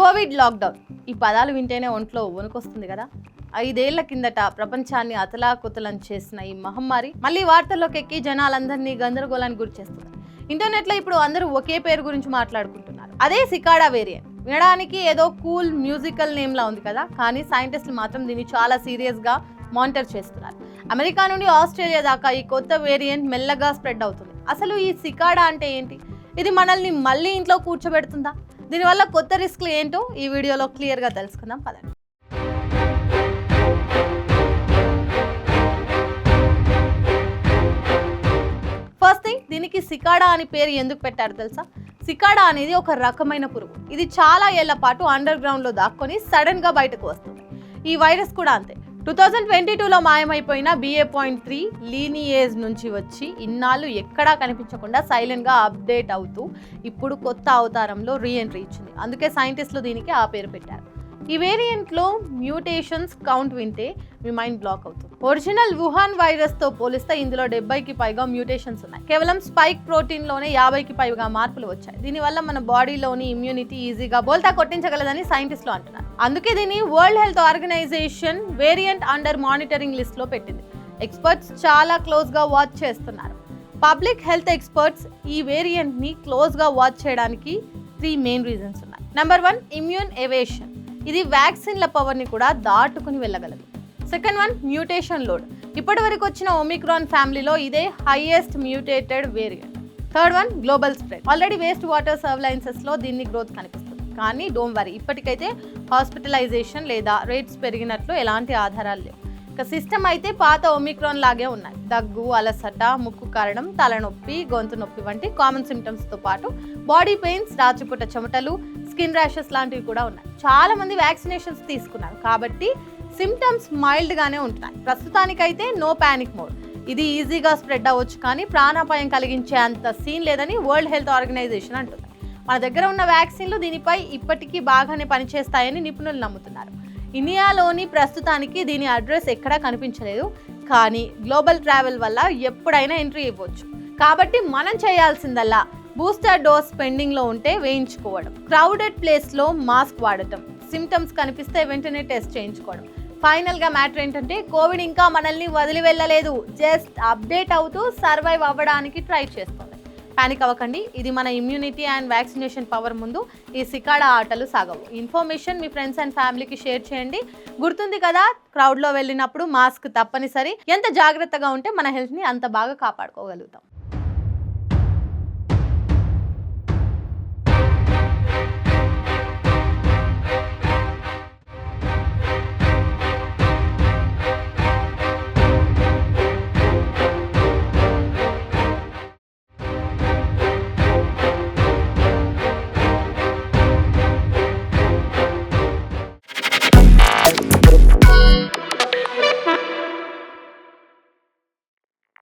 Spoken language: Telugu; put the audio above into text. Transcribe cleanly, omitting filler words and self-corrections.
కోవిడ్ లాక్డౌన్ ఈ పదాలు వింటేనే ఒంట్లో వణుకొస్తుంది కదా. 5 ఏళ్ల కిందట ప్రపంచాన్ని అతలాకుతలం చేసిన ఈ మహమ్మారి మళ్ళీ వార్తల్లోకి ఎక్కి జనాలందరినీ గందరగోళానికి గురి చేస్తుంది. ఇంటర్నెట్లో ఇప్పుడు అందరూ ఒకే పేరు గురించి మాట్లాడుకుంటున్నారు, అదే సికాడా వేరియంట్. వినడానికి ఏదో కూల్ మ్యూజికల్ నేమ్లా ఉంది కదా, కానీ సైంటిస్టులు మాత్రం దీన్ని చాలా సీరియస్గా మానిటర్ చేస్తున్నారు. అమెరికా నుండి ఆస్ట్రేలియా దాకా ఈ కొత్త వేరియంట్ మెల్లగా స్ప్రెడ్ అవుతుంది. అసలు ఈ సికాడా అంటే ఏంటి? ఇది మనల్ని మళ్ళీ ఇంట్లో కూర్చోబెడుతుందా? దీనివల్ల కొత్త రిస్క్లు ఏంటో ఈ వీడియోలో క్లియర్గా తెలుసుకుందాం పదండి. ఫస్ట్ థింగ్, దీనికి సికాడా అని పేరు ఎందుకు పెట్టారు తెలుసా? సికాడా అనేది ఒక రకమైన పురుగు. ఇది చాలా ఏళ్ల పాటు అండర్ గ్రౌండ్లో దాక్కొని సడన్గా బయటకు వస్తుంది. ఈ వైరస్ కూడా అంతే. 2022లో మాయమైపోయిన BA.3 లీనియేజ్ నుంచి వచ్చి ఇన్నాళ్ళు ఎక్కడా కనిపించకుండా సైలెంట్గా అప్డేట్ అవుతూ ఇప్పుడు కొత్త అవతారంలో రీఎంట్రీ ఇచ్చింది. అందుకే సైంటిస్టులు దీనికి ఆ పేరు పెట్టారు. ఈ వేరియంట్లో మ్యూటేషన్స్ కౌంట్ వింటే మీ మైండ్ బ్లాక్ అవుతుంది. ఒరిజినల్ వుహాన్ వైరస్తో పోలిస్తే ఇందులో 70కి పైగా మ్యూటేషన్స్ ఉన్నాయి. కేవలం స్పైక్ ప్రోటీన్లోనే 50కి పైగా మార్పులు వచ్చాయి. దీనివల్ల మన బాడీలోని ఇమ్యూనిటీ ఈజీగా బోల్తా కొట్టించగలదని సైంటిస్టులు అంటున్నారు. అందుకే దీన్ని World Health Organization variant under monitoring లిస్ట్లో పెట్టింది. ఎక్స్పర్ట్స్ చాలా క్లోజ్గా వాచ్ చేస్తున్నారు. పబ్లిక్ హెల్త్ ఎక్స్పర్ట్స్ ఈ వేరియంట్ని క్లోజ్గా వాచ్ చేయడానికి 3 మెయిన్ రీజన్స్ ఉన్నాయి. Number 1, immune evasion. ఇది వ్యాక్సిన్ల పవర్ని కూడా దాటుకుని వెళ్ళగలదు. Second 1, mutation load. ఇప్పటి వరకు వచ్చిన ఒమిక్రాన్ ఫ్యామిలీలో ఇదే highest mutated variant. Third 1, global spread. Already waste water సర్వలైన్సెస్లో దీన్ని గ్రోత్ కనిపిస్తుంది. కానీ డోంట్ వరీ, ఇప్పటికైతే హాస్పిటలైజేషన్ లేదా రేట్స్ పెరిగినట్లు ఎలాంటి ఆధారాలు లేవు. ఇక సిస్టమ్ అయితే పాత ఒమిక్రాన్ లాగే ఉన్నాయి. దగ్గు, అలసట, ముక్కు కారడం, తలనొప్పి, గొంతు నొప్పి వంటి కామన్ సిమ్టమ్స్తో పాటు బాడీ పెయిన్స్, రాత్రిపూట చెమటలు, స్కిన్ ర్యాషెస్ లాంటివి కూడా ఉన్నాయి. చాలా మంది వ్యాక్సినేషన్స్ తీసుకున్నారు కాబట్టి సిమ్టమ్స్ మైల్డ్గానే ఉంటున్నాయి. ప్రస్తుతానికైతే నో ప్యానిక్ మోడ్. ఇది ఈజీగా స్ప్రెడ్ అవ్వచ్చు, కానీ ప్రాణాపాయం కలిగించే అంత సీన్ లేదని వరల్డ్ హెల్త్ ఆర్గనైజేషన్ అంటుంది. మన దగ్గర ఉన్న వ్యాక్సిన్లు దీనిపై ఇప్పటికీ బాగానే పనిచేస్తాయని నిపుణులు నమ్ముతున్నారు. ఇండియాలోని ప్రస్తుతానికి దీని అడ్రస్ ఎక్కడా కనిపించలేదు, కానీ గ్లోబల్ ట్రావెల్ వల్ల ఎప్పుడైనా ఎంట్రీ ఇవ్వచ్చు. కాబట్టి మనం చేయాల్సిందల్లా బూస్టర్ డోస్ పెండింగ్లో ఉంటే వేయించుకోవడం, క్రౌడెడ్ ప్లేస్లో మాస్క్ వాడటం, సిమ్టమ్స్ కనిపిస్తే వెంటనే టెస్ట్ చేయించుకోవడం. ఫైనల్గా మ్యాటర్ ఏంటంటే కోవిడ్ ఇంకా మనల్ని వదిలి వెళ్ళలేదు, జస్ట్ అప్డేట్ అవుతూ సర్వైవ్ అవ్వడానికి ట్రై చేస్తుంది. పానిక్ అవ్వకండి, ఇది మన ఇమ్యూనిటీ అండ్ వ్యాక్సినేషన్ పవర్ ముందు ఈ సికాడా ఆటలు సాగవు. ఇన్ఫర్మేషన్ మీ ఫ్రెండ్స్ అండ్ ఫ్యామిలీకి షేర్ చేయండి. గుర్తుంది కదా, క్రౌడ్లో వెళ్ళినప్పుడు మాస్క్ తప్పనిసరి. ఎంత జాగ్రత్తగా ఉంటే మన హెల్త్ని అంత బాగా కాపాడుకోగలుగుతాం.